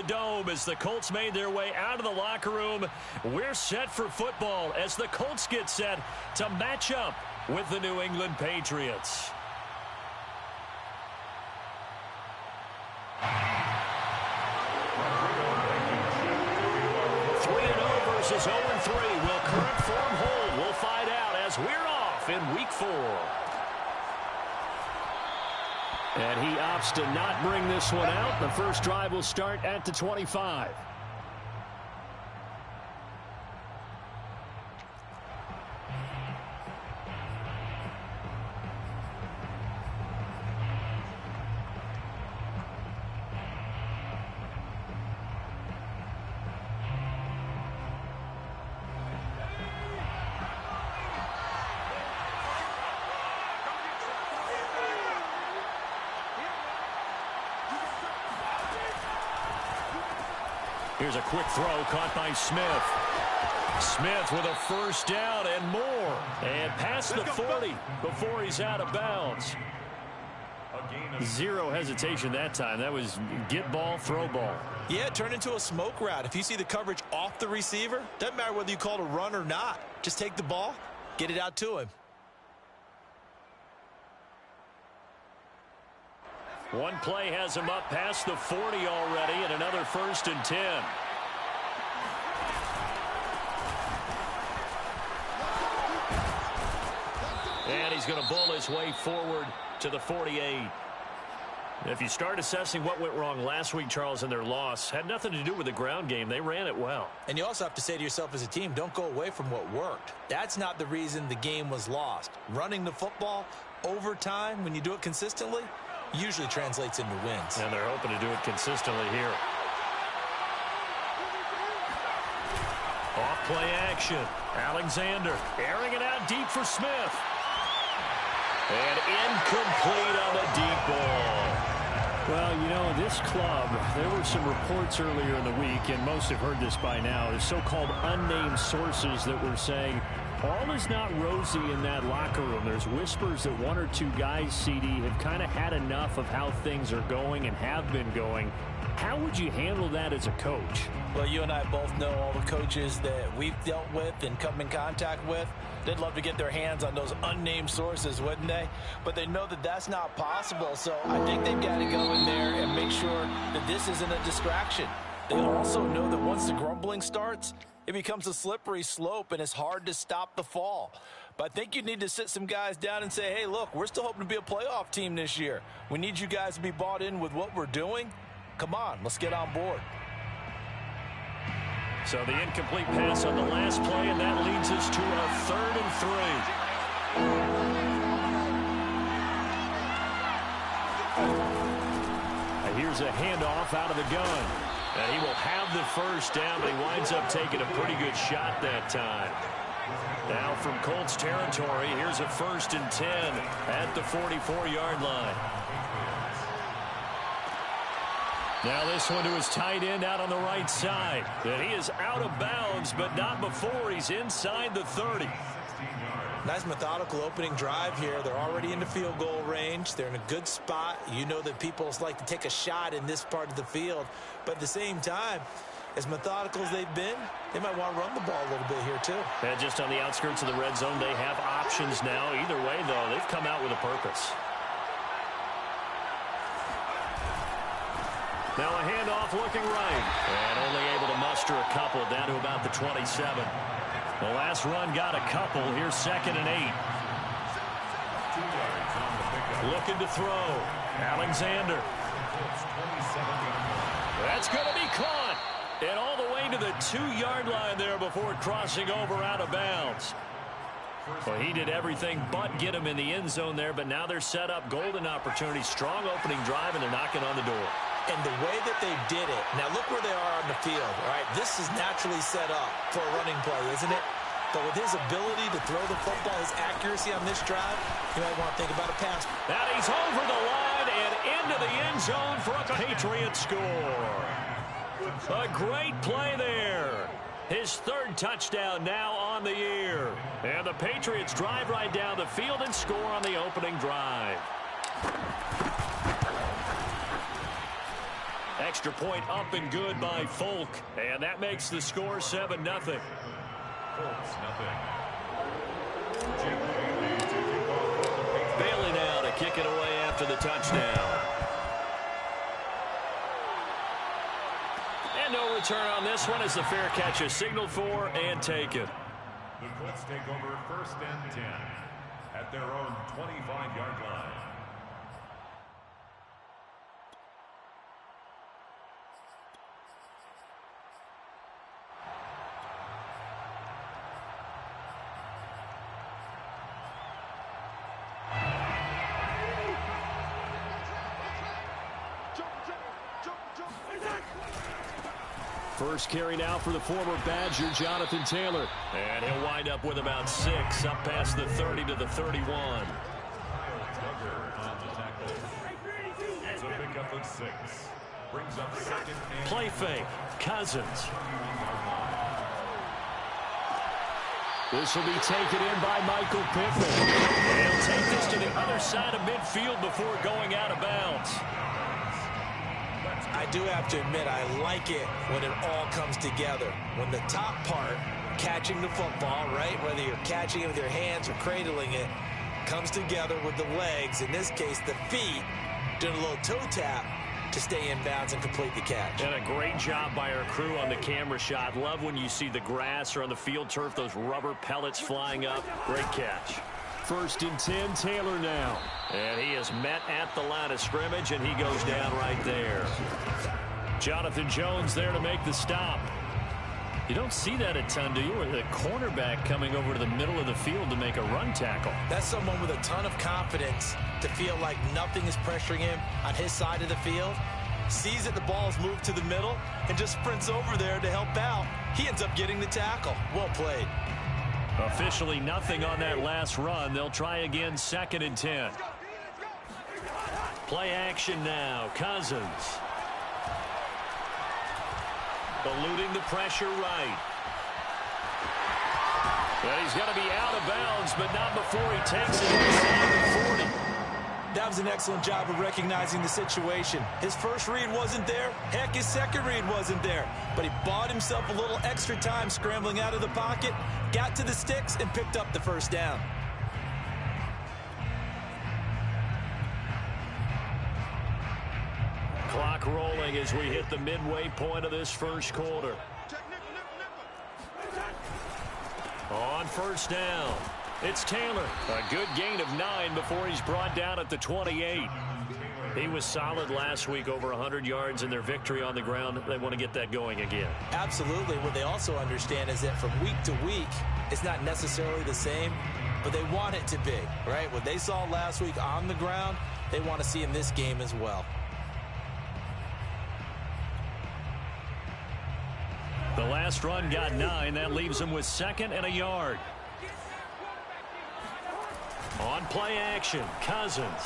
the Dome as the Colts made their way out of the locker room. We're set for football as the Colts get set to match up with the New England Patriots. 3-0 versus 0-3. Will current form hold? We'll find out as we're off in Week 4. And he opts to not bring this one out. The first drive will start at the 25. Here's a quick throw caught by Smith. Smith with a first down and more. And past the 40 before he's out of bounds. Zero hesitation that time. That was get ball, throw ball. Yeah, it turned into a smoke route. If you see the coverage off the receiver, doesn't matter whether you call it a run or not. Just take the ball, get it out to him. One play has him up past the 40 already, and another 1st and 10. And he's going to bull his way forward to the 48. If you start assessing what went wrong last week, Charles, in their loss, had nothing to do with the ground game. They ran it well. And you also have to say to yourself as a team, don't go away from what worked. That's not the reason the game was lost. Running the football over time, when you do it consistently, usually translates into wins. And they're hoping to do it consistently here. Off play action. Alexander airing it out deep for Smith. And incomplete on the deep ball. Well, you know, this club, there were some reports earlier in the week, and most have heard this by now, is so-called unnamed sources that were saying all is not rosy in that locker room. There's whispers that one or two guys, CD, have kind of had enough of how things are going and have been going. How would you handle that as a coach? Well, you and I both know all the coaches that we've dealt with and come in contact with. They'd love to get their hands on those unnamed sources, wouldn't they? But they know that that's not possible, so I think they've got to go in there and make sure that this isn't a distraction. They also know that once the grumbling starts, it becomes a slippery slope, and it's hard to stop the fall. But I think you need to sit some guys down and say, hey, look, we're still hoping to be a playoff team this year. We need you guys to be bought in with what we're doing. Come on, let's get on board. So the incomplete pass on the last play, and that leads us to a 3rd and 3. Here's a handoff out of the gun. And he will have the first down, but he winds up taking a pretty good shot that time. Now from Colts territory, here's a 1st and 10 at the 44-yard line. Now this one to his tight end out on the right side. And he is out of bounds, but not before he's inside the 30. Nice methodical opening drive here. They're already in the field goal range. They're in a good spot. You know that people like to take a shot in this part of the field. But at the same time, as methodical as they've been, they might want to run the ball a little bit here too. And just on the outskirts of the red zone, they have options now. Either way, though, they've come out with a purpose. Now a handoff looking right. And only able to muster a couple down to about the 27. The last run got a couple. Here's 2nd and 8. Looking to throw. Alexander. That's going to be caught. And all the way to the 2-yard line there before crossing over out of bounds. Well, he did everything but get him in the end zone there, but now they're set up. Golden opportunity, strong opening drive, and they're knocking on the door. And the way that they did it, now look where they are on the field, all right? This is naturally set up for a running play, isn't it? But with his ability to throw the football, his accuracy on this drive, you might want to think about a pass. Now he's over the line and into the end zone for a Patriot score. A great play there. His 3rd touchdown now on the year. And the Patriots drive right down the field and score on the opening drive. Extra point up and good by Folk. And that makes the score 7-0. Colts, nothing. Bailey now to kick it away after the touchdown. And no return on this one as the fair catch is signaled for and taken. The Colts take over 1st and 10 at their own 25-yard line. First carry now for the former Badger, Jonathan Taylor. And he'll wind up with about 6 up past the 30 to the 31. It's a pickup of 6. Brings up 2nd and Play fake. Cousins. This will be taken in by Michael Pittman. And he'll take this to the other side of midfield before going out of bounds. I do have to admit, I like it when it all comes together. When the top part, catching the football, right, whether you're catching it with your hands or cradling it, comes together with the legs, in this case the feet, doing a little toe tap to stay in bounds and complete the catch. And a great job by our crew on the camera shot. Love when you see the grass or on the field turf, those rubber pellets flying up. Great catch. 1st and 10, Taylor now. And he is met at the line of scrimmage, and he goes down right there. Jonathan Jones there to make the stop. You don't see that a ton, do you? With a cornerback coming over to the middle of the field to make a run tackle. That's someone with a ton of confidence to feel like nothing is pressuring him on his side of the field. Sees that the ball is moved to the middle and just sprints over there to help out. He ends up getting the tackle. Well played. Officially nothing on that last run. They'll try again 2nd and 10. Play action now. Cousins. Eluding the pressure right. And he's going to be out of bounds, but not before he takes it inside the 40. That was an excellent job of recognizing the situation. His first read wasn't there. Heck, his second read wasn't there. But he bought himself a little extra time scrambling out of the pocket, got to the sticks, and picked up the first down. Clock rolling as we hit the midway point of this first quarter. On 1st down, it's Taylor. A good gain of 9 before he's brought down at the 28. He was solid last week, over 100 yards in their victory on the ground. They want to get that going again. Absolutely. What they also understand is that from week to week, it's not necessarily the same, but they want it to be, right? What they saw last week on the ground, they want to see in this game as well. The last run got 9. That leaves him with 2nd and a yard. On play action, Cousins.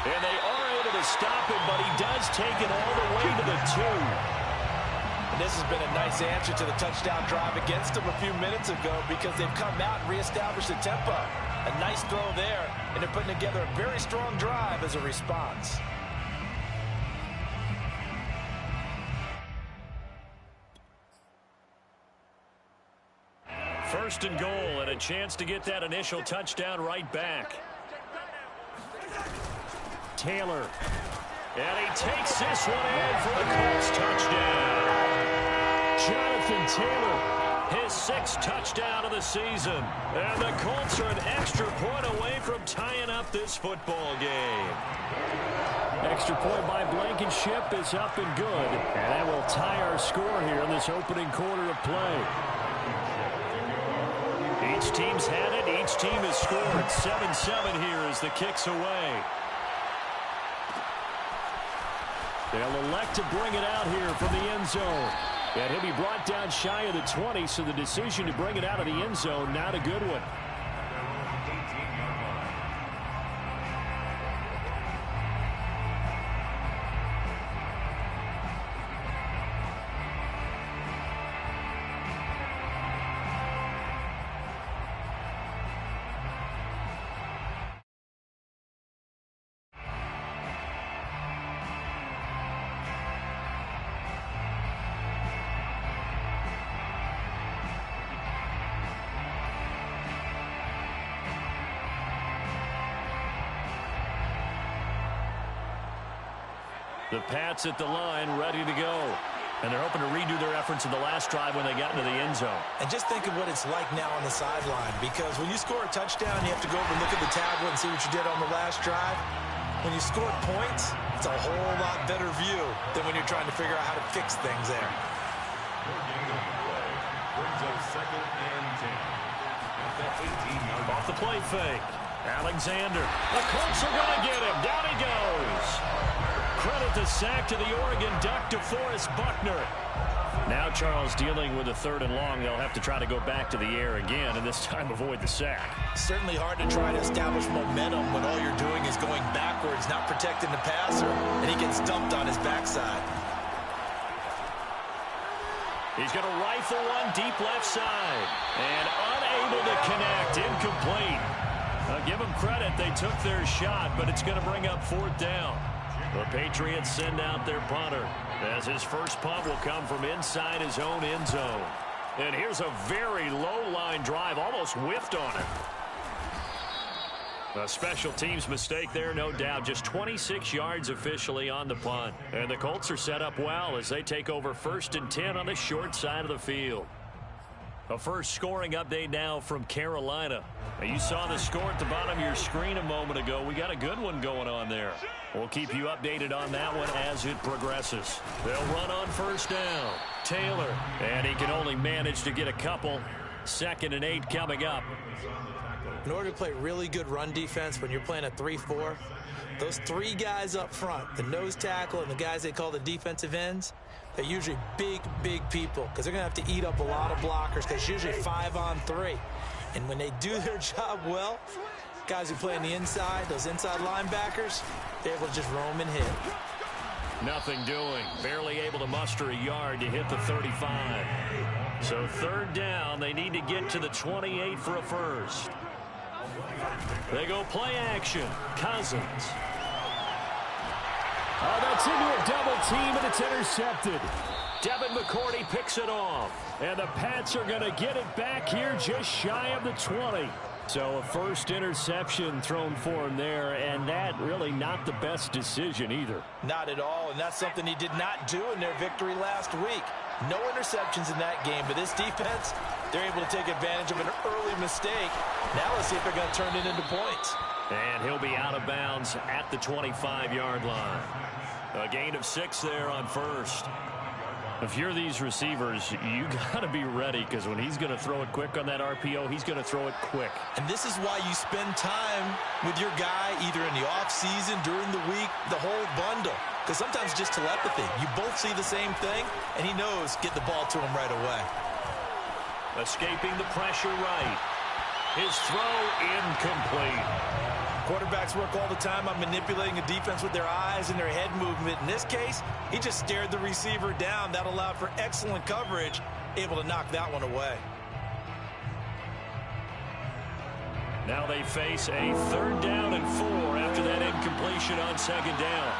And they are able to stop him, but he does take it all the way to the 2. And this has been a nice answer to the touchdown drive against them a few minutes ago because they've come out and reestablished the tempo. A nice throw there, and they're putting together a very strong drive as a response. First and goal, and a chance to get that initial touchdown right back. Taylor. And he takes this one in for the Colts touchdown. Jonathan Taylor, his 6th touchdown of the season. And the Colts are an extra point away from tying up this football game. Extra point by Blankenship is up and good. And that will tie our score here in this opening quarter of play. Each team's had it. Each team has scored. 7-7 here as the kick's away. They'll elect to bring it out here from the end zone. And he'll be brought down shy of the 20, so the decision to bring it out of the end zone, not a good one. The Pats at the line, ready to go. And they're hoping to redo their efforts in the last drive when they got into the end zone. And just think of what it's like now on the sideline, because when you score a touchdown, you have to go over and look at the tablet and see what you did on the last drive. When you score points, it's a whole lot better view than when you're trying to figure out how to fix things there. Brings up 2nd and 10. At the 18-yard line. Off the play fake. Alexander. The Colts are going to get him. Down he goes. Credit the sack to the Oregon Duck, DeForest Buckner. Now Charles dealing with a 3rd and long. They'll have to try to go back to the air again, and this time avoid the sack. Certainly hard to try to establish momentum when all you're doing is going backwards, not protecting the passer, and he gets dumped on his backside. He's going to rifle one deep left side, and unable to connect, incomplete. Give them credit, they took their shot, but it's going to bring up 4th down. The Patriots send out their punter, as his first punt will come from inside his own end zone. And here's a very low-line drive, almost whiffed on it. A special teams mistake there, no doubt. Just 26 yards officially on the punt. And the Colts are set up well as they take over 1st and 10 on the short side of the field. A first scoring update now from Carolina. Now, you saw the score at the bottom of your screen a moment ago. We got a good one going on there. We'll keep you updated on that one as it progresses. They'll run on 1st down. Taylor, and he can only manage to get a couple. 2nd and 8 coming up. In order to play really good run defense when you're playing a 3-4, those 3 guys up front, the nose tackle and the guys they call the defensive ends, they're usually big, big people because they're going to have to eat up a lot of blockers because it's usually 5-on-3. And when they do their job well, guys who play on the inside, those inside linebackers, they're able to just roam and hit. Nothing doing. Barely able to muster a yard to hit the 35. So 3rd down, they need to get to the 28 for a first. They go play action. Cousins. Oh, that's into a double team, and it's intercepted. Devin McCourty picks it off. And the Pats are going to get it back here just shy of the 20. So a first interception thrown for him there, and that really not the best decision either. Not at all, and that's something he did not do in their victory last week. No interceptions in that game, but this defense, they're able to take advantage of an early mistake. Now let's see if they're going to turn it into points. And he'll be out of bounds at the 25-yard line. A gain of 6 there on 1st. If you're these receivers, you got to be ready because when he's going to throw it quick on that RPO, he's going to throw it quick. And this is why you spend time with your guy either in the offseason, during the week, the whole bundle. Because sometimes just telepathy. You both see the same thing, and he knows get the ball to him right away. Escaping the pressure right. His throw incomplete. Quarterbacks work all the time on manipulating a defense with their eyes and their head movement. In this case, he just stared the receiver down. That allowed for excellent coverage, able to knock that one away. Now they face a 3rd down and 4 after that incompletion on 2nd down.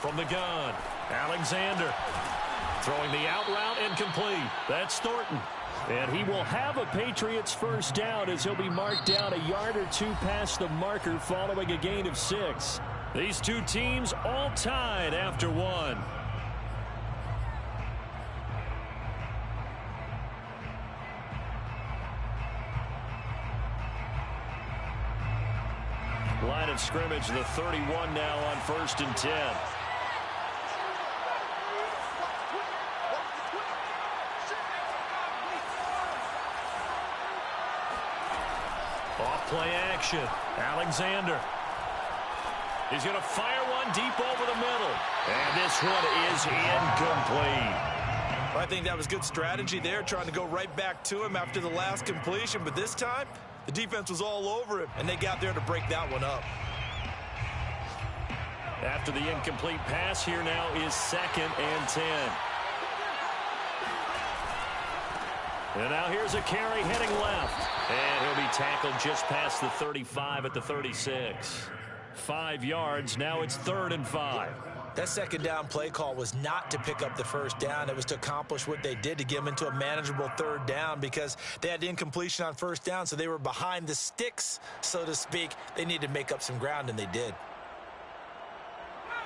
From the gun, Alexander throwing the out route incomplete. That's Thornton. And he will have a Patriots 1st down as he'll be marked down a yard or 2 past the marker following a gain of 6. These two teams all tied after 1. Line of scrimmage, the 31 now on 1st and 10. Off play action. Alexander. He's going to fire one deep over the middle. And this one is incomplete. I think that was good strategy there, trying to go right back to him after the last completion. But this time, the defense was all over him, and they got there to break that one up. After the incomplete pass, here now is 2nd and 10. And now here's a carry heading left. And he'll be tackled just past the 35 at the 36. 5 yards. Now it's 3rd and 5. That second down play call was not to pick up the first down. It was to accomplish what they did, to get them into a manageable 3rd down, because they had incompletion on first down, so they were behind the sticks, so to speak. They needed to make up some ground, and they did.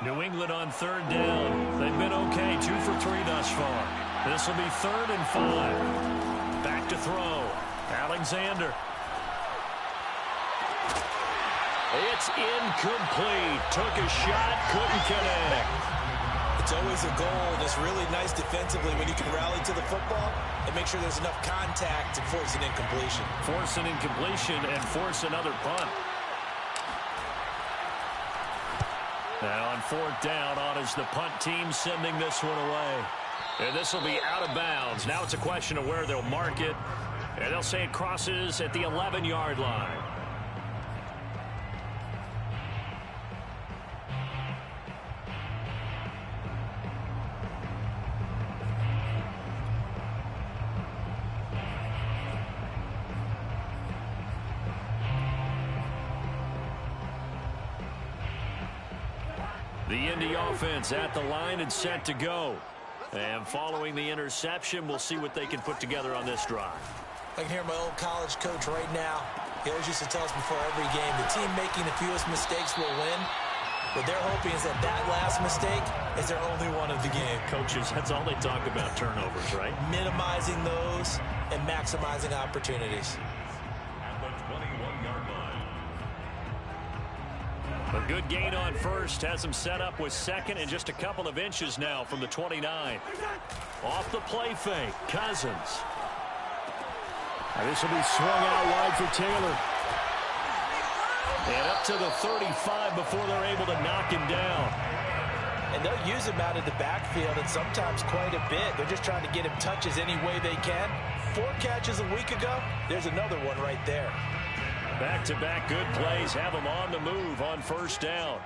New England on 3rd down. They've been okay, 2 for 3 thus far. This will be 3rd and 5. Back to throw. Alexander. It's incomplete. Took a shot, couldn't connect. It's always a goal, and it's really nice defensively when you can rally to the football and make sure there's enough contact to force an incompletion. Force an incompletion and force another punt. Now on 4th down, on is the punt team sending this one away. And this will be out of bounds. Now it's a question of where they'll mark it. And they'll say it crosses at the 11-yard line. The Indy offense at the line and set to go. And following the interception, we'll see what they can put together on this drive. I can hear my old college coach right now. He always used to tell us before every game, the team making the fewest mistakes will win. What they're hoping is that last mistake is their only one of the game. Coaches, that's all they talk about, turnovers, right? Minimizing those and maximizing opportunities. At the 21-yard line. A good gain on first has him set up with 2nd and just a couple of inches now from the 29. Off the play fake, Cousins. And this will be swung out wide for Taylor. And up to the 35 before they're able to knock him down. And they'll use him out of the backfield, and sometimes quite a bit. They're just trying to get him touches any way they can. 4 catches a week ago. There's another one right there. Back-to-back good plays have them on the move on 1st down.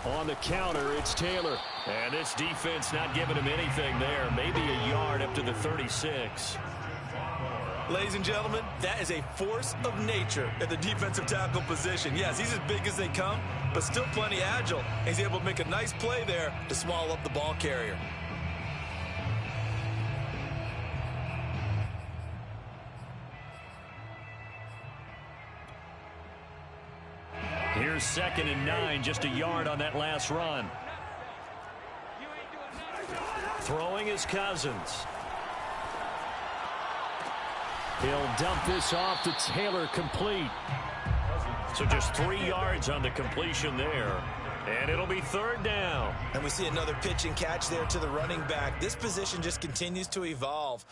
On the counter, it's Taylor. And this defense not giving him anything there. Maybe a yard up to the 36. Ladies and gentlemen, that is a force of nature at the defensive tackle position. Yes, he's as big as they come, but still plenty agile. He's able to make a nice play there to swallow up the ball carrier. Here's 2nd and 9, just a yard on that last run. Throwing is Cousins. He'll dump this off to Taylor, complete. So just 3 yards on the completion there. And it'll be 3rd down. And we see another pitch and catch there to the running back. This position just continues to evolve.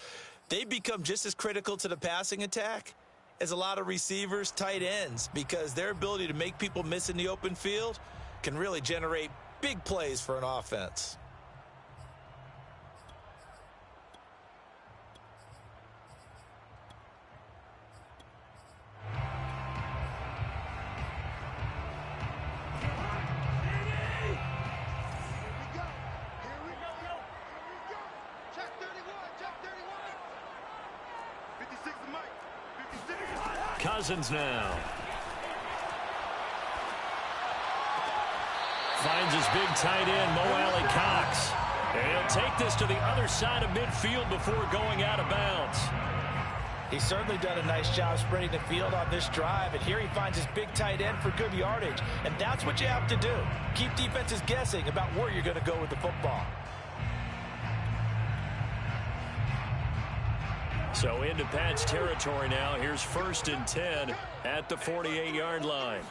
They've become just as critical to the passing attack as a lot of receivers, tight ends, because their ability to make people miss in the open field can really generate big plays for an offense. Cousins now. Finds his big tight end, Mo Alley Cox. And he'll take this to the other side of midfield before going out of bounds. He's certainly done a nice job spreading the field on this drive, and here he finds his big tight end for good yardage. And that's what you have to do. Keep defenses guessing about where you're going to go with the football. So into Pat's territory now. Here's 1st and 10 at the 48-yard line.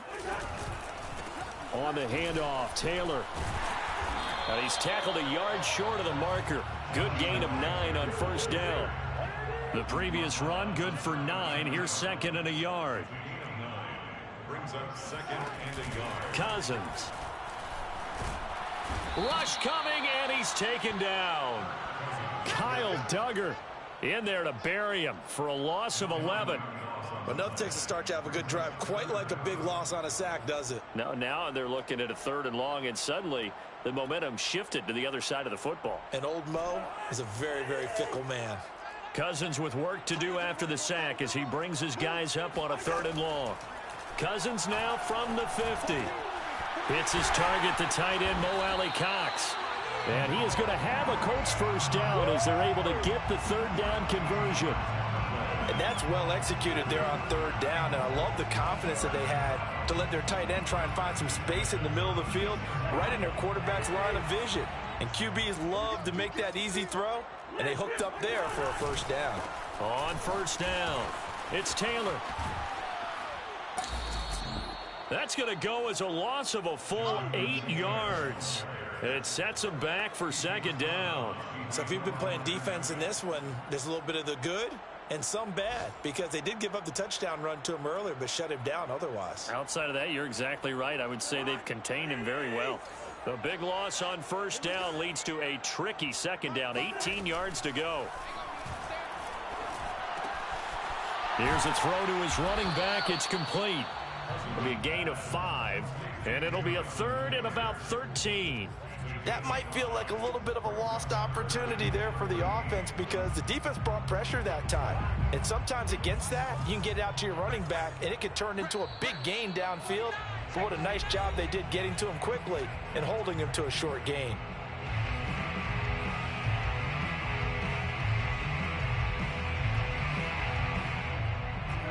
On the handoff, Taylor. And he's tackled a yard short of the marker. Good gain of 9 on 1st down. The previous run, good for 9. Here's 2nd and a yard. Brings up 2nd and a yard. Cousins. Rush coming, and he's taken down. Kyle Duggar In there to bury him for a loss of 11. Enough takes a start to have a good drive. Quite like a big loss on a sack, does it? Now they're looking at a 3rd and long, and suddenly the momentum shifted to the other side of the football. And old Mo is a very, very fickle man. Cousins with work to do after the sack as he brings his guys up on a 3rd and long. Cousins now from the 50. Hits his target, the tight end, Mo Alley Cox. And he is going to have a Colts first down as they're able to get the 3rd down conversion. And that's well executed there on 3rd down. And I love the confidence that they had to let their tight end try and find some space in the middle of the field, right in their quarterback's line of vision. And QBs love to make that easy throw, and they hooked up there for a first down. On 1st down, it's Taylor. That's going to go as a loss of a full 8 yards. It sets him back for 2nd down. So if you've been playing defense in this one, there's a little bit of the good and some bad, because they did give up the touchdown run to him earlier but shut him down otherwise. Outside of that, you're exactly right. I would say they've contained him very well. The big loss on 1st down leads to a tricky 2nd down. 18 yards to go. Here's a throw to his running back. It's complete. It'll be a gain of 5, and it'll be a 3rd and about 13. That might feel like a little bit of a lost opportunity there for the offense, because the defense brought pressure that time. And sometimes against that, you can get out to your running back, and it could turn into a big gain downfield. But what a nice job they did getting to him quickly and holding him to a short gain.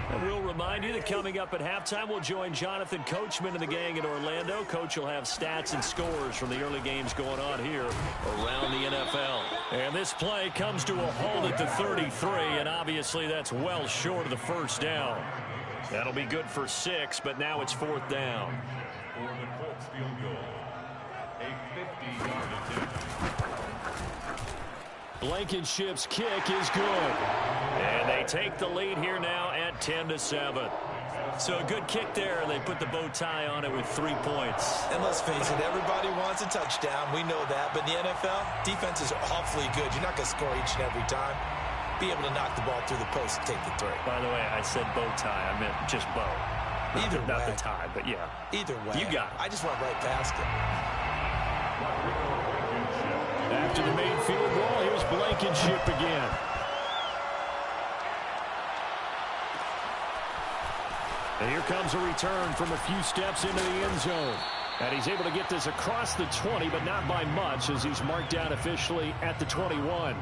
And we'll remind you that coming up at halftime, we'll join Jonathan Coachman and the gang in Orlando. Coach will have stats and scores from the early games going on here around the NFL. And this play comes to a halt at the 33, and obviously that's well short of the first down. That'll be good for 6, but now it's 4th down. For the Colts field goal, a 50-yard attempt. Blankenship's kick is good. And they take the lead here now at 10-7. So a good kick there. They put the bow tie on it with 3 points. And let's face it, everybody wants a touchdown. We know that. But in the NFL, defenses are awfully good. You're not going to score each and every time. Be able to knock the ball through the post and take the 3. By the way, I said bow tie. I meant just bow. Not the tie, but yeah. Either way. You got it. I just went right past it. After the main field goal, here's Blankenship again. And here comes a return from a few steps into the end zone. And he's able to get this across the 20, but not by much, as he's marked down officially at the 21.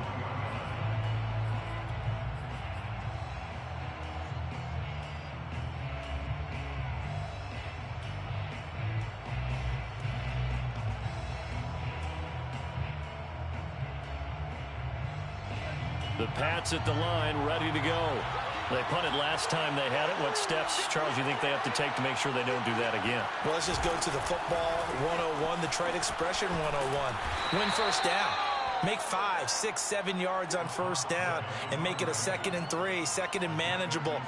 The Pats at the line, ready to go. They punted last time they had it. What steps, Charles, you think they have to take to make sure they don't do that again? Well, let's just go to the football 101, the trade expression 101. Win first down. Make 5, 6, 7 yards on first down and make it a 2nd and 3, 2nd and manageable.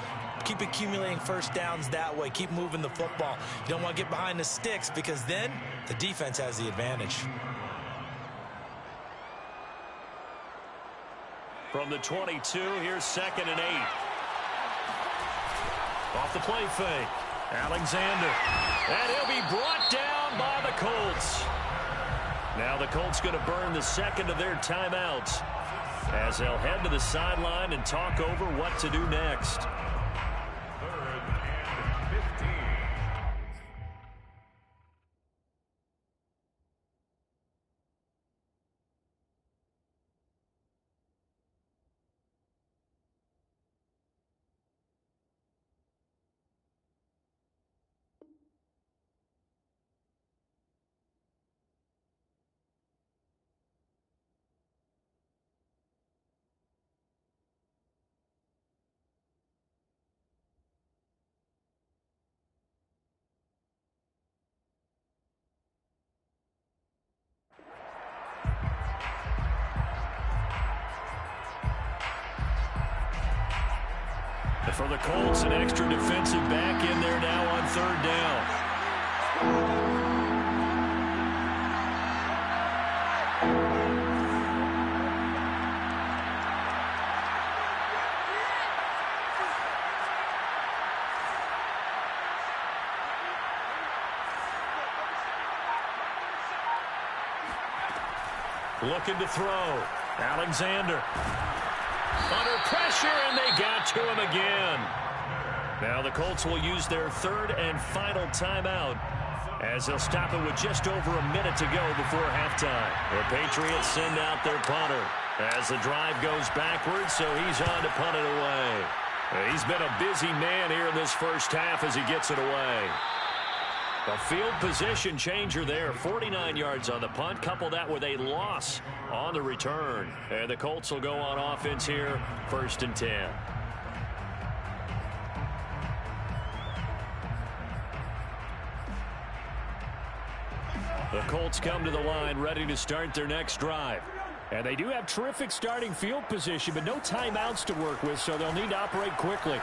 Keep accumulating first downs that way. Keep moving the football. You don't want to get behind the sticks, because then the defense has the advantage. From the 22, here's 2nd and 8. Off the play fake, Alexander. And he'll be brought down by the Colts. Now the Colts going to burn the 2nd of their timeouts as they'll head to the sideline and talk over what to do next. 3rd and 15. For the Colts, an extra defensive back in there now on 3rd down. Looking to throw. Alexander. Under pressure, and they got to him again. Now the Colts will use their third and final timeout as they'll stop it with just over a minute to go before halftime. The Patriots send out their punter as the drive goes backwards, so he's on to punt it away. He's been a busy man here in this first half as he gets it away. A field position changer there. 49 yards on the punt. Couple that with a loss on the return. And the Colts will go on offense here, 1st and 10. The Colts come to the line ready to start their next drive. And they do have terrific starting field position, but no timeouts to work with, so they'll need to operate quickly.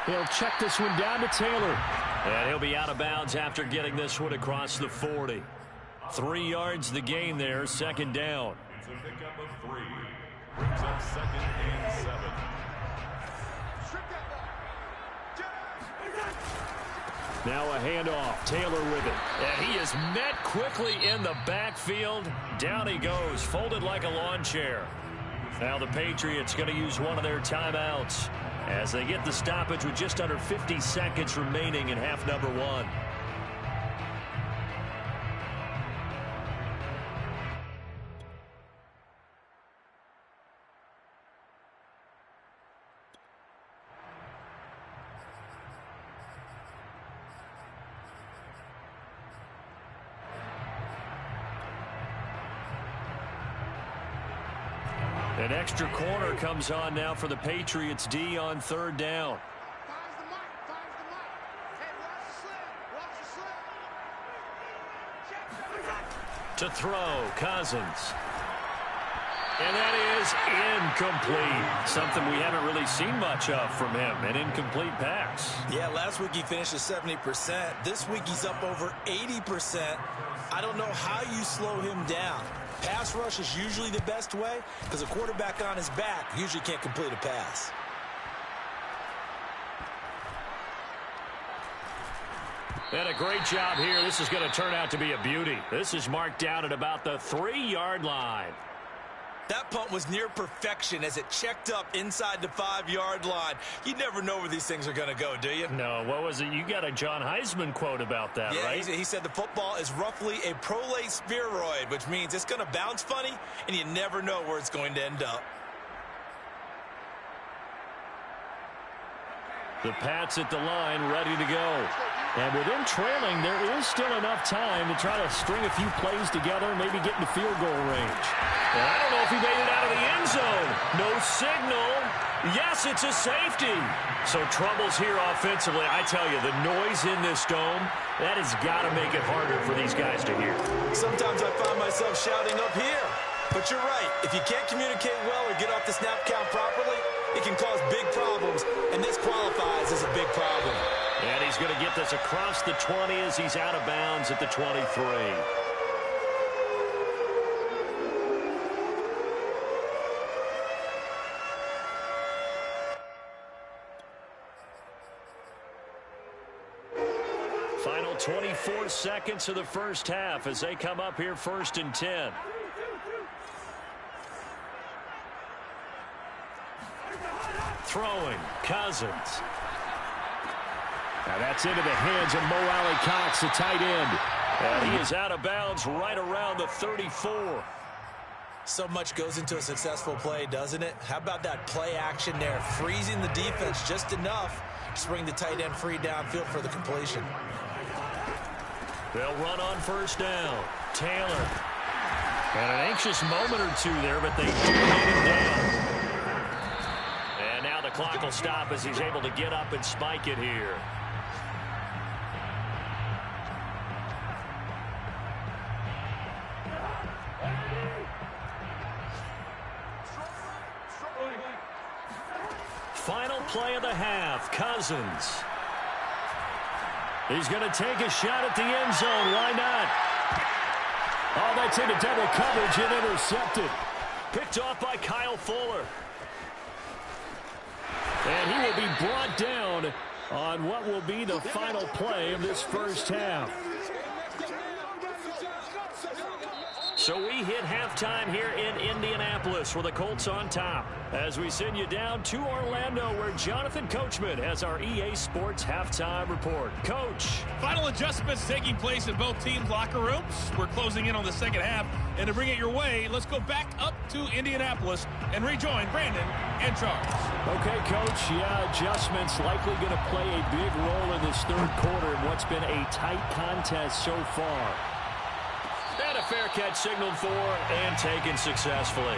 He'll check this one down to Taylor. And he'll be out of bounds after getting this one across the 40. 3 yards the gain there, 2nd down. It's a pickup of 3. Brings up 2nd and 7. Now a handoff. Taylor with it. And he is met quickly in the backfield. Down he goes, folded like a lawn chair. Now the Patriots going to use one of their timeouts as they get the stoppage with just under 50 seconds remaining in half number 1. An extra corner comes on now for the Patriots D on 3rd down. To throw, Cousins. And that is incomplete. Something we haven't really seen much of from him, an incomplete pass. Yeah, last week he finished at 70%. This week he's up over 80%. I don't know how you slow him down. Pass rush is usually the best way because a quarterback on his back usually can't complete a pass. And a great job here. This is going to turn out to be a beauty. This is marked down at about the 3-yard line. That punt was near perfection as it checked up inside the 5-yard line. You never know where these things are going to go, do you? No, what was it? You got a John Heisman quote about that, yeah, right? He said the football is roughly a prolate spheroid, which means it's going to bounce funny, and you never know where it's going to end up. The Pats at the line, ready to go. And with them trailing, there is still enough time to try to string a few plays together and maybe get into field goal range. Well, I don't know if he made it out of the end zone. No signal. Yes, it's a safety. So troubles here offensively. I tell you, the noise in this dome, that has got to make it harder for these guys to hear. Sometimes I find myself shouting up here. But you're right. If you can't communicate well or get off the snap count properly, it can cause big problems, and this qualifies as a big problem. And he's going to get this across the 20 as he's out of bounds at the 23. Final 24 seconds of the first half as they come up here 1st and 10. Throwing, Cousins. Now that's into the hands of Mo Alley-Cox, the tight end. And he is out of bounds right around the 34. So much goes into a successful play, doesn't it? How about that play action there? Freezing the defense just enough to bring the tight end free downfield for the completion. They'll run on 1st down. Taylor. And an anxious moment or two there, but they do get him down. And now the clock will stop as he's able to get up and spike it here. Final play of the half, Cousins. He's going to take a shot at the end zone. Why not? Oh, that's into double coverage and intercepted. Picked off by Kyle Fuller. And he will be brought down on what will be the final play of this first half. So we hit halftime here in Indianapolis with the Colts on top as we send you down to Orlando where Jonathan Coachman has our EA Sports halftime report. Coach. Final adjustments taking place in both teams' locker rooms. We're closing in on the second half. And to bring it your way, let's go back up to Indianapolis and rejoin Brandon and Charles. Okay, Coach. Yeah, adjustments likely going to play a big role in this third quarter in what's been a tight contest so far. And a fair catch signaled for and taken successfully.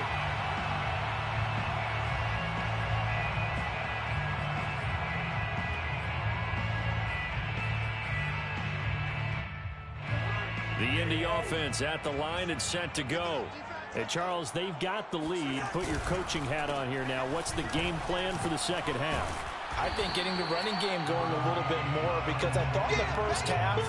The Indy offense at the line and set to go. Hey, Charles, they've got the lead. Put your coaching hat on here now. What's the game plan for the second half? I think getting the running game going a little bit more because I thought in the first half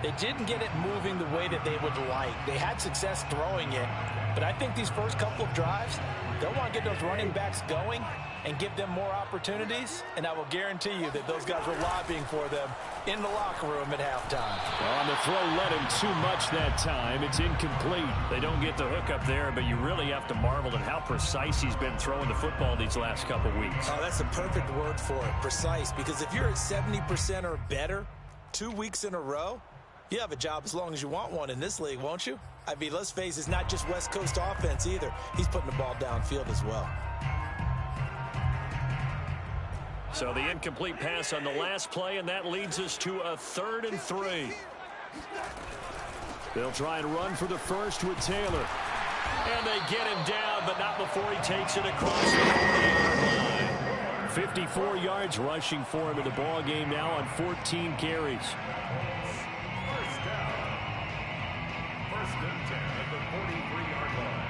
they didn't get it moving the way that they would like. They had success throwing it, but I think these first couple of drives, they'll want to get those running backs going and give them more opportunities, and I will guarantee you that those guys were lobbying for them in the locker room at halftime. On the throw led him too much that time. It's incomplete. They don't get the hook up there, but you really have to marvel at how precise he's been throwing the football these last couple weeks. Oh, that's the perfect word for it, precise, because if you're at 70% or better 2 weeks in a row, you have a job as long as you want one in this league, won't you? I mean, let's face it, it's not just West Coast offense either. He's putting the ball downfield as well. So the incomplete pass on the last play, and that leads us to a 3rd and 3. They'll try and run for the first with Taylor. And they get him down, but not before he takes it across the 40-yard line. 54 yards rushing for him in the ball game now on 14 carries. First down. 1st and 10 at the 43-yard line.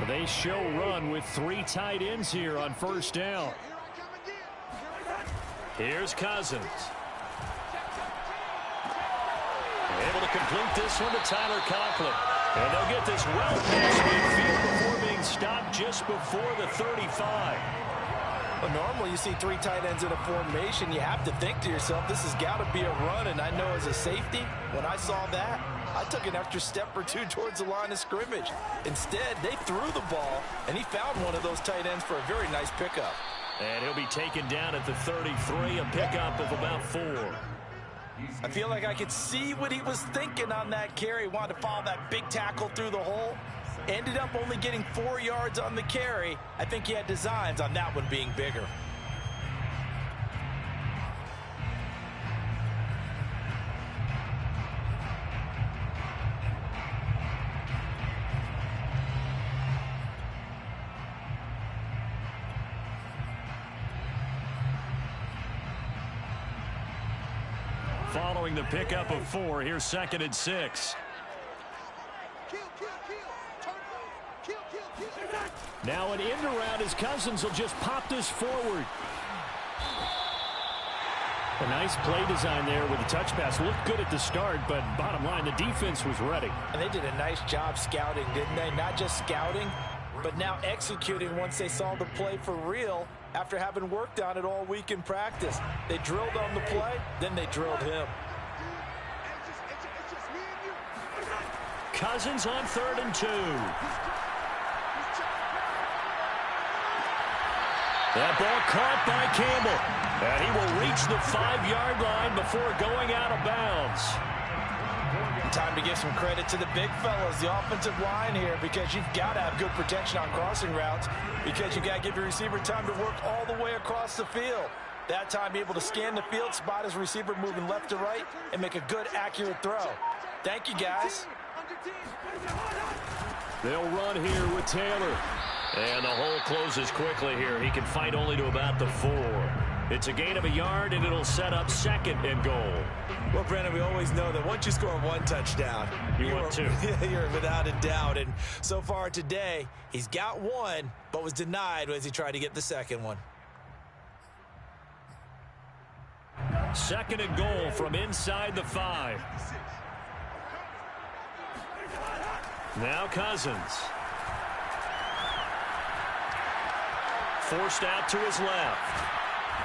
They show run with 3 tight ends here on 1st down. Here's Cousins. Able to complete this one to Tyler Conklin. And they'll get this well past midfield before being stopped just before the 35. Well, normally you see 3 tight ends in a formation. You have to think to yourself, this has got to be a run. And I know as a safety, when I saw that, I took an extra step or 2 towards the line of scrimmage. Instead, they threw the ball, and he found one of those tight ends for a very nice pickup. And he'll be taken down at the 33, a pickup of about 4. I feel like I could see what he was thinking on that carry. He wanted to follow that big tackle through the hole. Ended up only getting 4 yards on the carry. I think he had designs on that one being bigger. Following the pickup of 4, here's 2nd and 6. Now an end around as Cousins will just pop this forward. A nice play design there with the touch pass. Looked good at the start, but bottom line, the defense was ready. And they did a nice job scouting, didn't they? Not just scouting, but now executing once they saw the play for real after having worked on it all week in practice. They drilled on the play, then they drilled him. Cousins on 3rd and 2. That ball caught by Campbell. And he will reach the 5-yard line before going out of bounds. Time to give some credit to the big fellas, the offensive line here, because you've got to have good protection on crossing routes, because you've got to give your receiver time to work all the way across the field. That time, be able to scan the field, spot his receiver moving left to right, and make a good, accurate throw. Thank you, guys. They'll run here with Taylor. And the hole closes quickly here. He can fight only to about the 4. It's a gain of a yard, and it'll set up 2nd and goal. Well, Brandon, we always know that once you score 1 touchdown, you want 2. You're without a doubt. And so far today, he's got 1, but was denied as he tried to get the 2nd one. 2nd and goal from inside the 5. Now Cousins. Forced out to his left.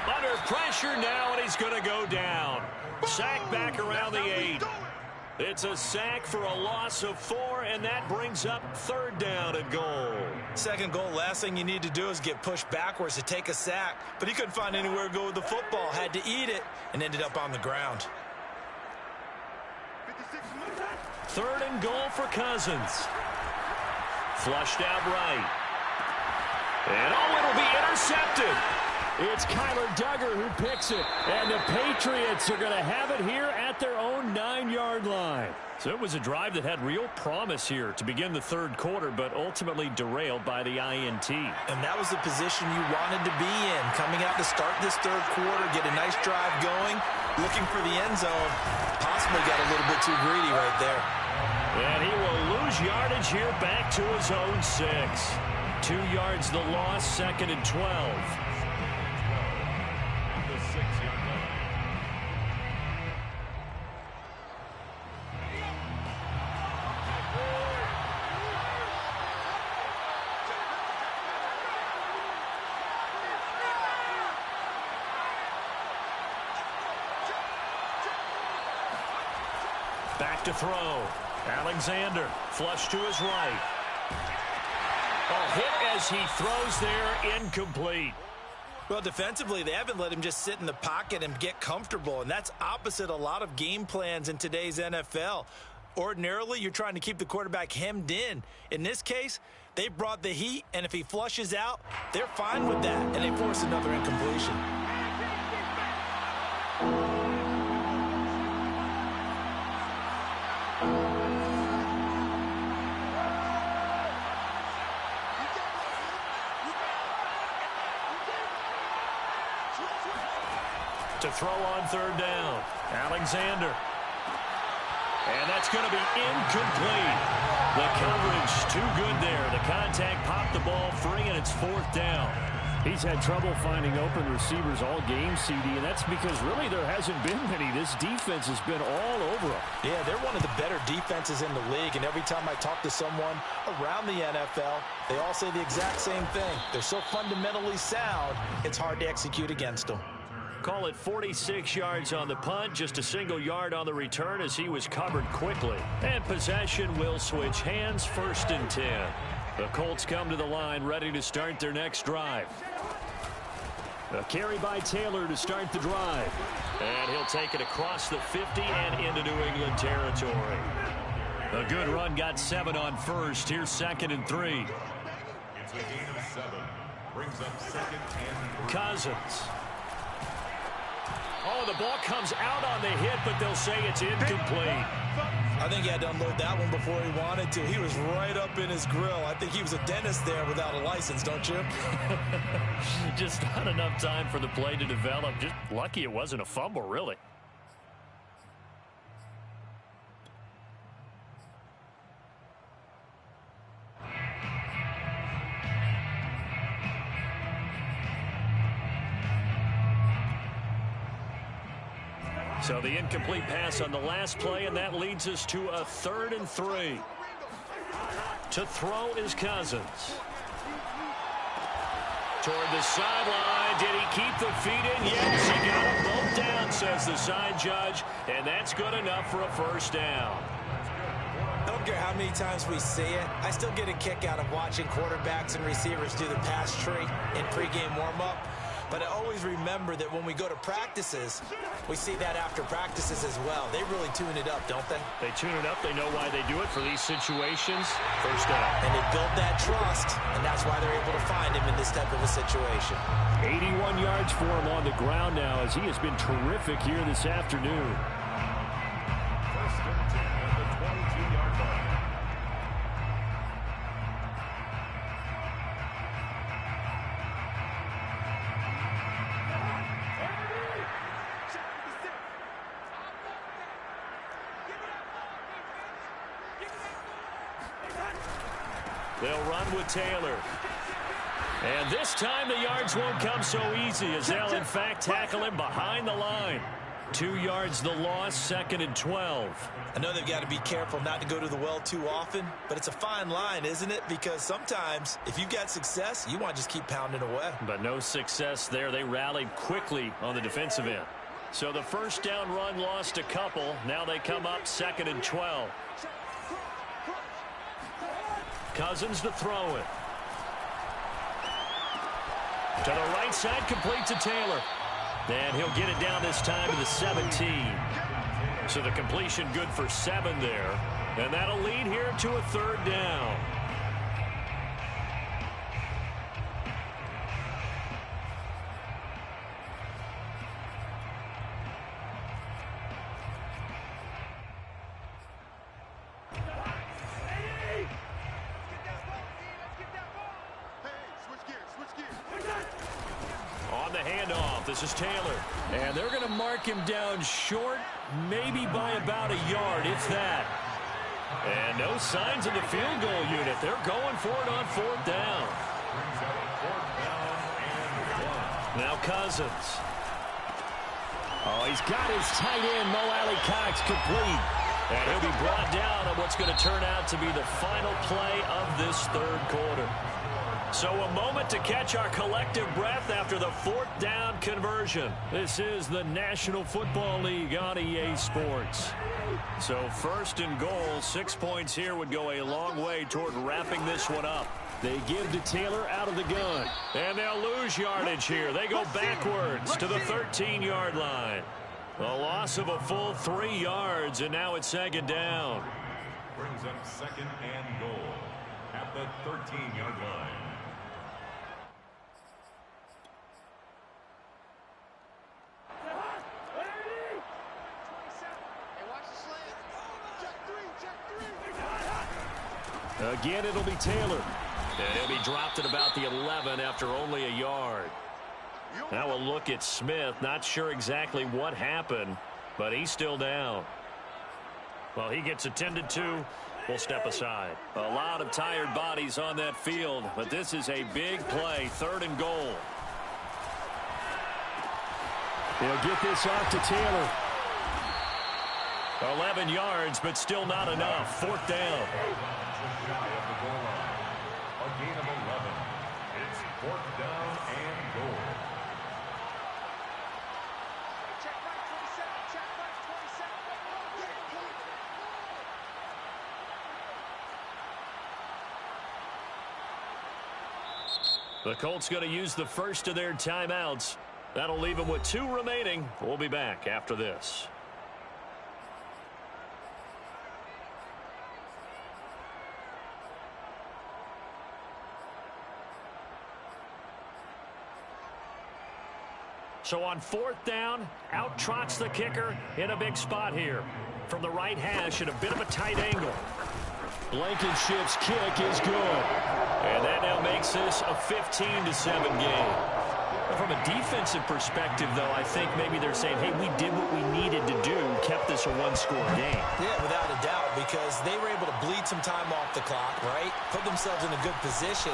Under pressure now, and he's going to go down. Sacked back around the 8. It's a sack for a loss of 4, and that brings up 3rd down and goal. Second goal, last thing you need to do is get pushed backwards to take a sack. But he couldn't find anywhere to go with the football, had to eat it, and ended up on the ground. 3rd and goal for Cousins. Flushed out right. And it'll be intercepted. It's Kyler Duggar who picks it. And the Patriots are going to have it here at their own 9-yard line. So it was a drive that had real promise here to begin the 3rd quarter, but ultimately derailed by the INT. And that was the position you wanted to be in. Coming out to start this 3rd quarter, get a nice drive going, looking for the end zone. Possibly got a little bit too greedy right there. And he will lose yardage here back to his own 6. 2 yards the loss, 2nd and 12. Back to throw. Alexander, flush to his right. A hit as he throws there, incomplete. Well, defensively, they haven't let him just sit in the pocket and get comfortable, and that's opposite a lot of game plans in today's NFL. Ordinarily, you're trying to keep the quarterback hemmed in. In this case, they brought the heat, and if he flushes out, they're fine with that, and they force another incompletion. To throw on 3rd down. Alexander. And that's going to be incomplete. The coverage too good there. The contact popped the ball free, and it's 4th down. He's had trouble finding open receivers all game, CD, and that's because really there hasn't been many. This defense has been all over him. Yeah, they're one of the better defenses in the league, and every time I talk to someone around the NFL, they all say the exact same thing. They're so fundamentally sound, it's hard to execute against them. Call it 46 yards on the punt, just a single yard on the return as he was covered quickly. And possession will switch hands, 1st and 10. The Colts come to the line, ready to start their next drive. A carry by Taylor to start the drive. And he'll take it across the 50 and into New England territory. A good run, got 7 on 1st. Here's 2nd and 3. It's a gain of 7. Brings up 2nd and 3. Cousins. Oh, the ball comes out on the hit, but they'll say it's incomplete. I think he had to unload that one before he wanted to. He was right up in his grill. I think he was a dentist there without a license, don't you? Just not enough time for the play to develop. Just lucky it wasn't a fumble, really. So the incomplete pass on the last play, and that leads us to a 3rd and 3. To throw is Cousins. Toward the sideline. Did he keep the feet in? Yes, he got them both down, says the side judge, and that's good enough for a 1st down. I don't care how many times we see it. I still get a kick out of watching quarterbacks and receivers do the pass tree in pregame warm-up. But I always remember that when we go to practices, we see that after practices as well. They really tune it up, don't they? They tune it up. They know why they do it for these situations. 1st down. And they build that trust, and that's why they're able to find him in this type of a situation. 81 yards for him on the ground now as he has been terrific here this afternoon. 1st and 10 at the 22-yard line. They'll run with Taylor. And this time the yards won't come so easy as they'll, in fact, tackle him behind the line. 2 yards the loss, 2nd and 12. I know they've got to be careful not to go to the well too often, but it's a fine line, isn't it? Because sometimes if you've got success, you want to just keep pounding away. But no success there. They rallied quickly on the defensive end. So the first down run lost a couple. Now they come up 2nd and 12. Cousins to throw it. To the right side, complete to Taylor. And he'll get it down this time to the 17. So the completion good for 7 there. And that'll lead here to a 3rd down. On the handoff, this is Taylor. And they're going to mark him down short, maybe by about a yard, if that. And no signs of the field goal unit. They're going for it on 4th down. Now Cousins. Oh, he's got his tight end, Mo Alley-Cox, complete. And he'll be brought down on what's going to turn out to be the final play of this 3rd quarter. So a moment to catch our collective breath after the 4th down conversion. This is the National Football League on EA Sports. So 1st and goal, 6 points here would go a long way toward wrapping this one up. They give to Taylor out of the gun. And they'll lose yardage here. They go backwards to the 13-yard line. A loss of a full 3 yards, and now it's 2nd down. Brings up 2nd and goal at the 13-yard line. Again, it'll be Taylor. And he'll be dropped at about the 11 after only a yard. Now we'll look at Smith. Not sure exactly what happened, but he's still down. Well, he gets attended to. We'll step aside. A lot of tired bodies on that field, but this is a big play. 3rd and goal. They'll get this off to Taylor. 11 yards, but still not enough. 4th down. A gain of 11. It's 4th down and goal. The Colts going to use the first of their timeouts. That'll leave them with 2 remaining. We'll be back after this. So on 4th down, out trots the kicker in a big spot here. From the right hash at a bit of a tight angle. Blankenship's kick is good. And that now makes this a 15-7 game. From a defensive perspective, though, I think maybe they're saying, hey, we did what we needed to do, kept this a 1-score game. Yeah, without a doubt, because they were able to bleed some time off the clock, right? Put themselves in a good position,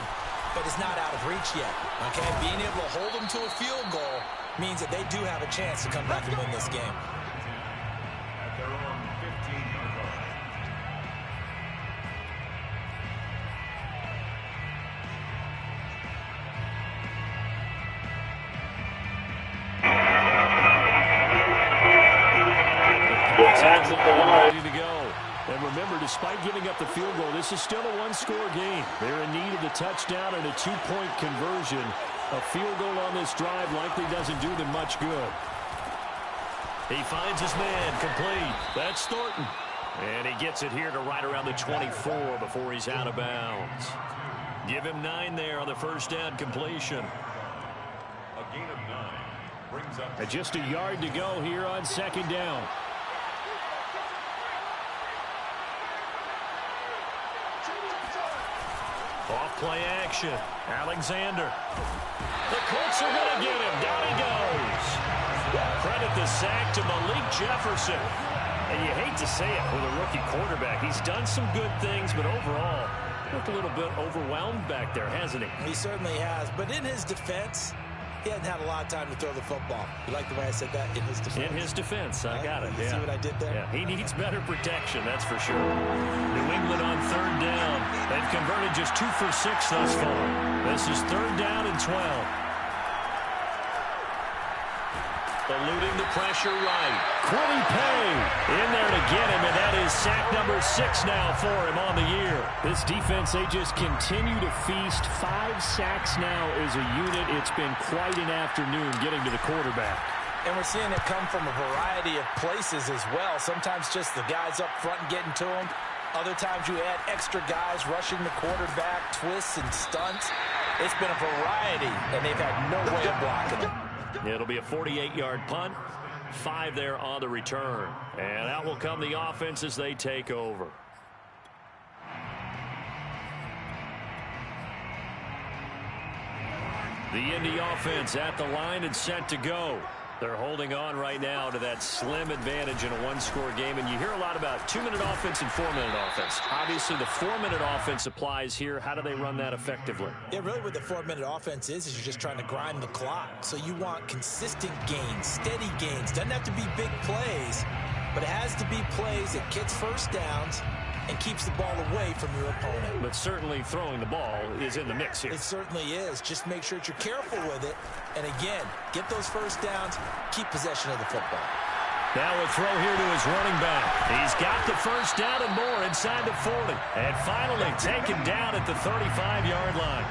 but it's not out of reach yet, okay? Being able to hold them to a field goal means that they do have a chance to come back and win this game. At their own 15-yard line. Ready to go. And remember, despite giving up the field goal, this is still a 1-score game. They're in need of the touchdown and a 2-point conversion. A field goal on this drive likely doesn't do them much good. He finds his man complete. That's Thornton. And he gets it here to right around the 24 before he's out of bounds. Give him 9 there on the first down completion. A gain of 9 brings up Just a yard to go here on 2nd down. Off play action. Alexander. The Colts are going to get him. Down he goes. Credit the sack to Malik Jefferson. And you hate to say it with a rookie quarterback. He's done some good things, but overall, looked a little bit overwhelmed back there, hasn't he? He certainly has. But in his defense, he hasn't had a lot of time to throw the football. You like the way I said that? In his defense. In his defense. I got it. You see what I did there? Yeah, he needs better protection, that's for sure. New England on 3rd down. They've converted just 2 for 6 thus far. This is 3rd down and 12. Eluding the pressure right. Quiddy Pay in there to get him, and that is sack number 6 now for him on the year. This defense, they just continue to feast. 5 sacks now as a unit. It's been quite an afternoon getting to the quarterback. And we're seeing it come from a variety of places as well. Sometimes just the guys up front and getting to them. Other times you add extra guys rushing the quarterback, twists and stunts. It's been a variety, and they've had no way of blocking it. It'll be a 48-yard punt. 5 there on the return. And out will come the offense as they take over. The Indy offense at the line and set to go. They're holding on right now to that slim advantage in a one-score game. And you hear a lot about 2-minute offense and 4-minute offense. Obviously, the 4-minute offense applies here. How do they run that effectively? Yeah, really what the 4-minute offense is you're just trying to grind the clock. So you want consistent gains, steady gains. Doesn't have to be big plays, but it has to be plays that gets first downs and keeps the ball away from your opponent. But certainly throwing the ball is in the mix here. It certainly is. Just make sure that you're careful with it. And again, get those first downs, keep possession of the football. Now a throw here to his running back. He's got the first down and more inside the 40. And finally taken down at the 35-yard line.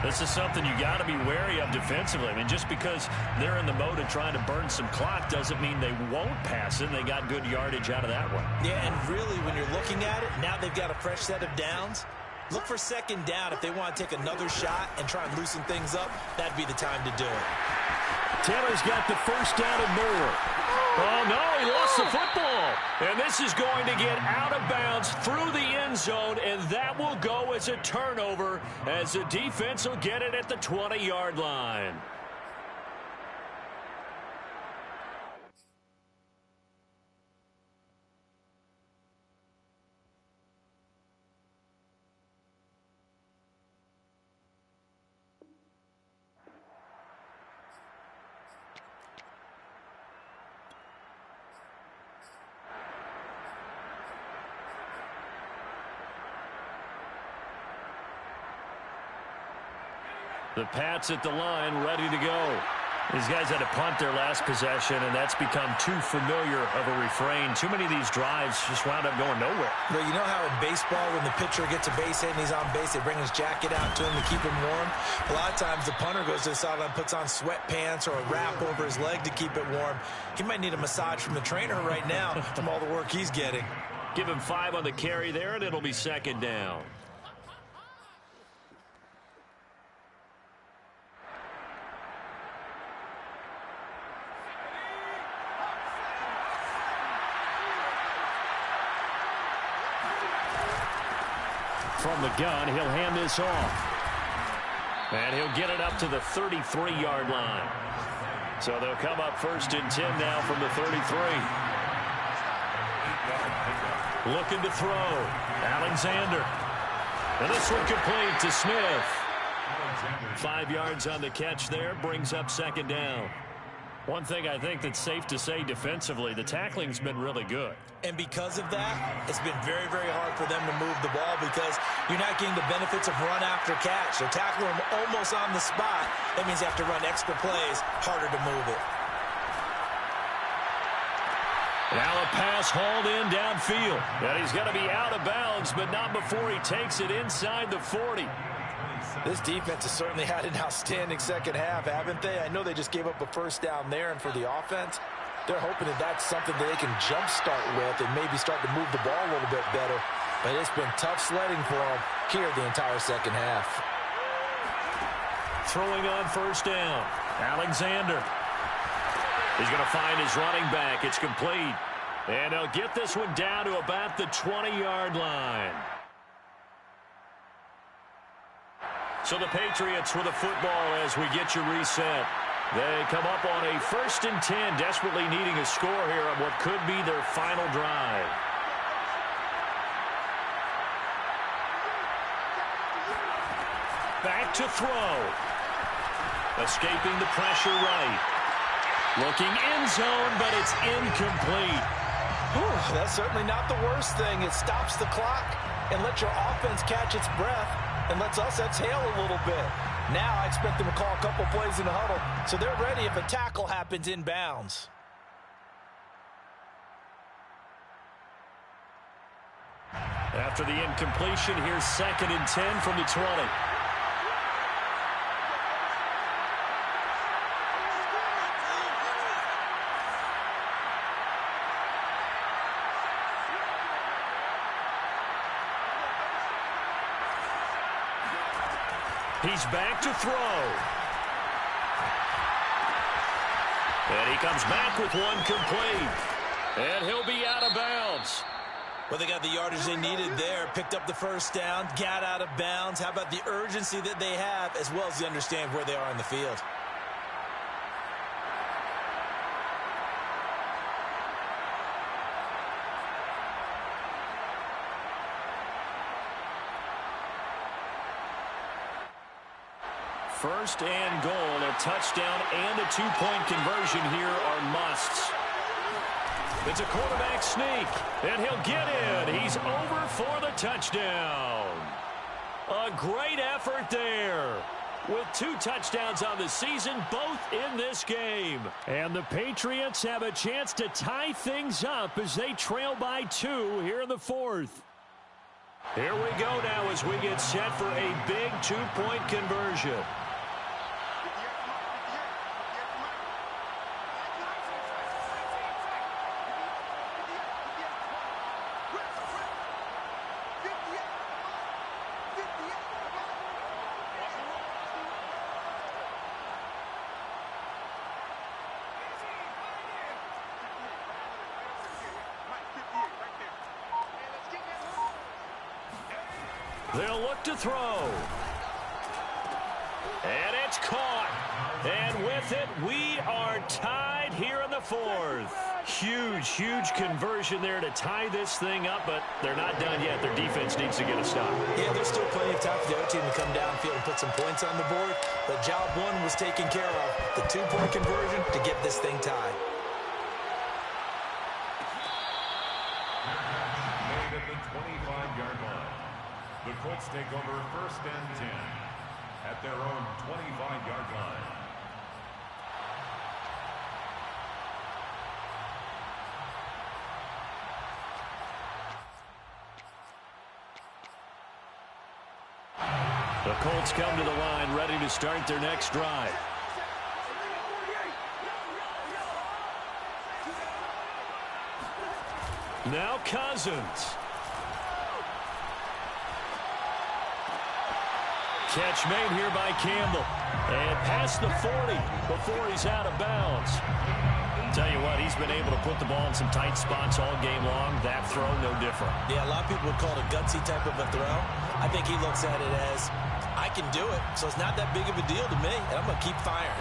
This is something you got to be wary of defensively. I mean, just because they're in the mode of trying to burn some clock doesn't mean they won't pass it. They got good yardage out of that one. Yeah, and really, when you're looking at it, now they've got a fresh set of downs. Look for second down. If they want to take another shot and try and loosen things up, that'd be the time to do it. Taylor's got the first down and more. Oh, no, he lost the football. And this is going to get out of bounds through the end zone, and that will go as a turnover as the defense will get it at the 20-yard line. The Pats at the line, ready to go. These guys had to punt their last possession, and that's become too familiar of a refrain. Too many of these drives just wound up going nowhere. Well, you know how in baseball, when the pitcher gets a base hit and he's on base, they bring his jacket out to him to keep him warm? A lot of times the punter goes to the sideline, puts on sweatpants or a wrap over his leg to keep it warm. He might need a massage from the trainer right now from all the work he's getting. Give him 5 on the carry there, and it'll be second down. From the gun, he'll hand this off. And he'll get it up to the 33-yard line. So they'll come up first and 10 now from the 33. Looking to throw. Alexander. And this one complete to Smith. 5 yards on the catch there. Brings up second down. One thing I think that's safe to say defensively, the tackling's been really good. And because of that, it's been very, very hard for them to move the ball because you're not getting the benefits of run after catch. They're tackling them almost on the spot. That means you have to run extra plays, harder to move it. Now a pass hauled in downfield. And he's going to be out of bounds, but not before he takes it inside the 40. This defense has certainly had an outstanding second half, haven't they? I know they just gave up a first down there, and for the offense, they're hoping that that's something that they can jumpstart with and maybe start to move the ball a little bit better. But it's been tough sledding for them here the entire second half. Throwing on first down. Alexander. He's going to find his running back. It's complete. And they'll get this one down to about the 20-yard line. So the Patriots with a football as we get you reset. They come up on a 1st and 10, desperately needing a score here on what could be their final drive. Back to throw. Escaping the pressure right. Looking end zone, but it's incomplete. Whew, that's certainly not the worst thing. It stops the clock and lets your offense catch its breath. and lets us exhale a little bit. Now I expect them to call a couple plays in the huddle, so they're ready if a tackle happens inbounds. After the incompletion, here's 2nd and 10 from the 20. He's back to throw. And he comes back with one complete. And he'll be out of bounds. Well, they got the yardage they needed there, picked up the first down, got out of bounds. How about the urgency that they have, as well as they understand where they are in the field? First and goal, a touchdown and a two-point conversion here are musts. It's a quarterback sneak, and he'll get in. He's over for the touchdown. A great effort there. With 2 touchdowns on the season, both in this game. And the Patriots have a chance to tie things up as they trail by 2 here in the 4th. Here we go now as we get set for a big two-point conversion. They'll look to throw. And it's caught. And with it, we are tied here in the 4th. Huge conversion there to tie this thing up, but they're not done yet. Their defense needs to get a stop. Yeah, there's still plenty of time for the other team to come downfield and put some points on the board, but job 1 was taken care of. The 2-point conversion to get this thing tied. Made at the 25-yard line. The Colts take over 1st and 10 at their own 25-yard line. The Colts come to the line ready to start their next drive. Now Cousins. Catch made here by Campbell. And past the 40 before he's out of bounds. Tell you what, he's been able to put the ball in some tight spots all game long. That throw, no different. Yeah, a lot of people would call it a gutsy type of a throw. I think he looks at it as, I can do it, so it's not that big of a deal to me, and I'm going to keep firing.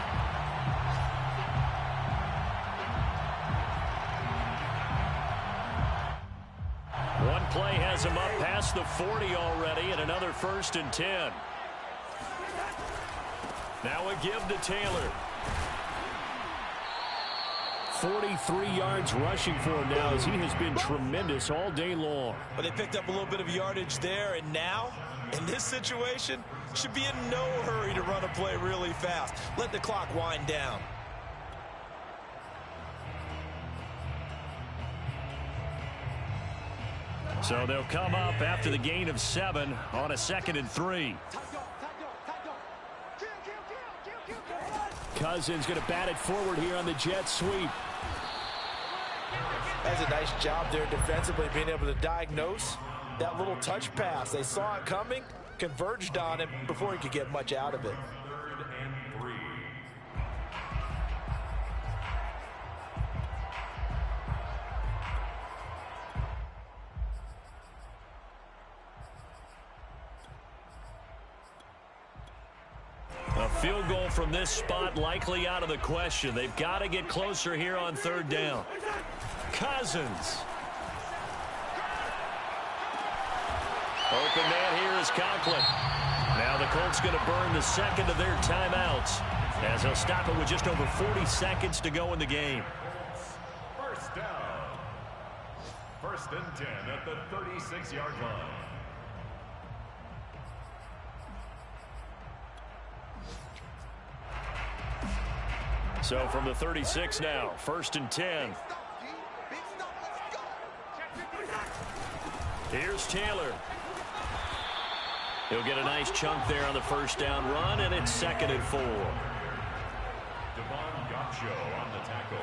One play has him up past the 40 already, and another 1st and 10. Now a give to Taylor. 43 yards rushing for him now as he has been tremendous all day long. But they picked up a little bit of yardage there, and now, in this situation, should be in no hurry to run a play really fast. Let the clock wind down. So they'll come up after the gain of 7 on a 2nd and 3. Cousins going to bat it forward here on the jet sweep. That's a nice job there defensively, being able to diagnose that little touch pass. They saw it coming, converged on it before he could get much out of it. 3rd and 3. A field goal from this spot likely out of the question. They've got to get closer here on 3rd down. Cousins. Open man here is Conklin. Now the Colts going to burn the 2nd of their timeouts as they'll stop it with just over 40 seconds to go in the game. 1st down. 1st and 10 at the 36-yard line. So from the 36 now, 1st and 10. Here's Taylor. He'll get a nice chunk there on the first down run, and it's 2nd and 4. On the tackle.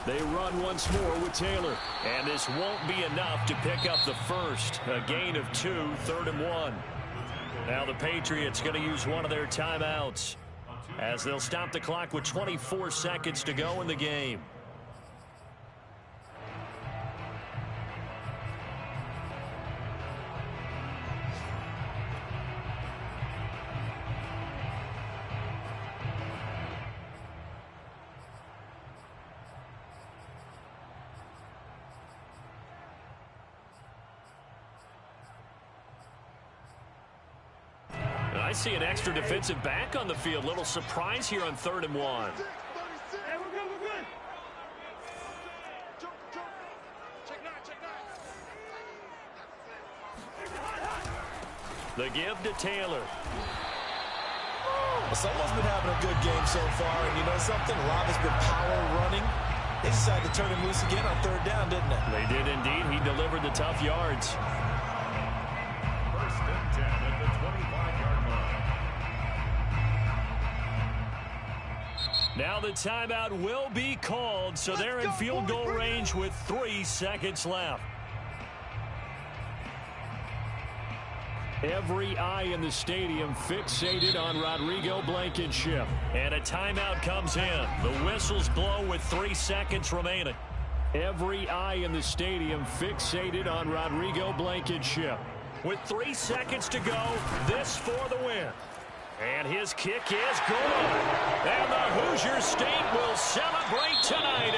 They run once more with Taylor. And this won't be enough to pick up the first. A gain of 2, 3rd and 1. Now the Patriots going to use one of their timeouts as they'll stop the clock with 24 seconds to go in the game. I see an extra defensive back on the field. Little surprise here on 3rd and 1. Hey, we're good. The give to Taylor. Well, someone's been having a good game so far, and you know something? A lot has been power running. They decided to turn him loose again on 3rd down, didn't they? They did indeed. He delivered the tough yards. 1st and 10 at the 25-yard line. Now the timeout will be called, so they're in field goal range with 3 seconds left. Every eye in the stadium fixated on Rodrigo Blankenship. And a timeout comes in. The whistles blow with 3 seconds remaining. Every eye in the stadium fixated on Rodrigo Blankenship. With 3 seconds to go, this for the win. And his kick is good. And the Hoosier State will celebrate tonight.